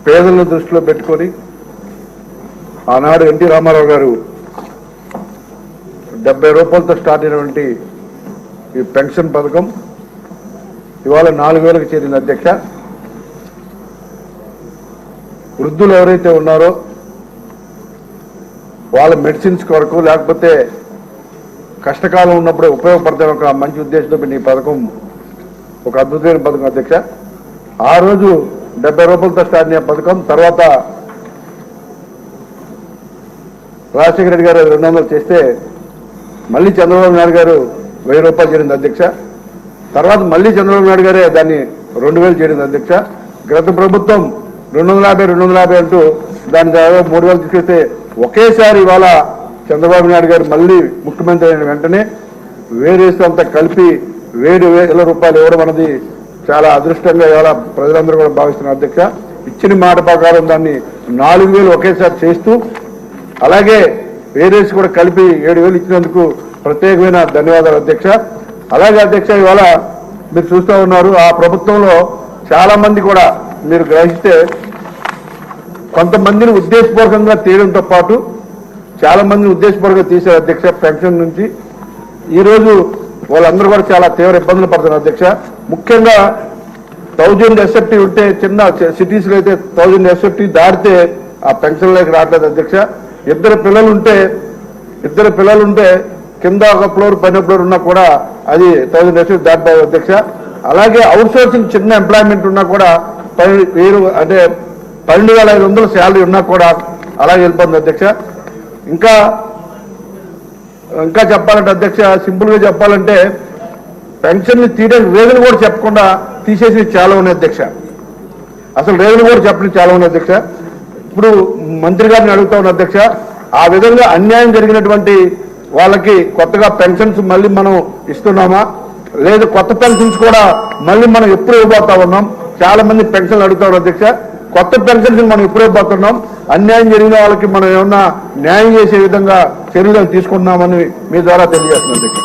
పేదలను దృష్టిలో పెట్టుకొని ఆనాడు ఎన్టీ రామారావు గారు 70 రూపాయలతో స్టార్ట్ అయినటువంటి ఈ పెన్షన్ పథకం ఇవాళ 4,000కి చేరింది అధ్యక్ష. వృద్ధులు ఎవరైతే ఉన్నారో వాళ్ళ మెడిసిన్స్ కొరకు లేకపోతే కష్టకాలం ఉన్నప్పుడు ఉపయోగపడతాయి ఒక మంచి ఉద్దేశంతో ఈ పథకం ఒక అద్భుతమైన పథకం అధ్యక్ష. ఆ రోజు 70 రూపాయలతో స్టార్ట్ అయిన పథకం తర్వాత రాజశేఖర రెడ్డి గారు 200 చేస్తే మళ్ళీ చంద్రబాబు నాయుడు గారు 1000 రూపాయలు చేరింది అధ్యక్ష. తర్వాత మళ్ళీ చంద్రబాబు నాయుడు గారే దాన్ని 2000 చేరింది అధ్యక్ష. గత ప్రభుత్వం 250 అంటూ దాని దాదాపు 3000 తీసుకెళ్తే ఒకేసారి ఇవాళ చంద్రబాబు నాయుడు గారు మళ్ళీ ముఖ్యమంత్రి అయిన వెంటనే వేరేసంతా కలిపి 7,000 రూపాయలు ఇవ్వడం అనేది చాలా అదృష్టంగా ఇవాళ ప్రజలందరూ కూడా భావిస్తున్నారు అధ్యక్ష. ఇచ్చిన మాట ప్రకారం దాన్ని 4,000 ఒకేసారి చేస్తూ అలాగే వేరేసి కూడా కలిపి 7,000 ఇచ్చినందుకు ప్రత్యేకమైన ధన్యవాదాలు అధ్యక్ష. అలాగే అధ్యక్ష ఇవాళ మీరు చూస్తూ ఉన్నారు ఆ ప్రభుత్వంలో చాలా మంది కూడా మీరు గ్రహిస్తే కొంతమందిని ఉద్దేశపూర్వకంగా తీయడంతో పాటు చాలా మందిని ఉద్దేశపూర్వకంగా తీశారు అధ్యక్ష పెన్షన్ నుంచి. ఈరోజు వాళ్ళందరూ కూడా చాలా తీవ్ర ఇబ్బందులు పడుతున్నారు అధ్యక్ష. ముఖ్యంగా 1000 ఎస్ఎఫ్టీ ఉంటే చిన్న సిటీస్లో అయితే 1000 ఎస్ఎఫ్టీ దాటితే ఆ పెన్షన్లోకి రావట్లేదు అధ్యక్ష. ఇద్దరు పిల్లలు ఉంటే కింద ఒక ఫ్లోర్ పైన ఫ్లోర్ ఉన్నా కూడా అది 1000 ఎస్ఎఫ్టీ దాటిపోదు అధ్యక్ష. అలాగే అవుట్ సోర్సింగ్ చిన్న ఎంప్లాయ్మెంట్ ఉన్నా కూడా 10,000 అంటే 12,500 శాలరీ ఉన్నా కూడా అలాగే వెళ్ళిపోతుంది అధ్యక్ష. ఇంకా చెప్పాలంటే అధ్యక్ష సింపుల్ గా చెప్పాలంటే పెన్షన్ ని తీయడానికి రేగులు కూడా చెప్పకుండా తీసేసి చాలా ఉన్నాయి అధ్యక్ష. అసలు రేగులు కూడా చెప్పడం చాలా ఉన్నాయి అధ్యక్ష. ఇప్పుడు మంత్రి గారిని అడుగుతా ఉన్న అధ్యక్ష ఆ విధంగా అన్యాయం జరిగినటువంటి వాళ్ళకి కొత్తగా పెన్షన్స్ మళ్ళీ మనం ఇస్తున్నామా లేదు కొత్త పెన్షన్స్ కూడా మళ్ళీ మనం ఎప్పుడు ఇవ్వబోతా ఉన్నాం? చాలా మంది పెన్షన్లు అడుగుతా ఉన్నారు అధ్యక్ష. కొత్త పెన్షన్స్ మనం ఎప్పుడు ఇవ్వబోతున్నాం? అన్యాయం జరిగిన వాళ్ళకి మనం ఏమన్నా న్యాయం చేసే విధంగా చర్యలు తీసుకుంటున్నామని మీ ద్వారా తెలియజేస్తున్నాం అధ్యక్ష.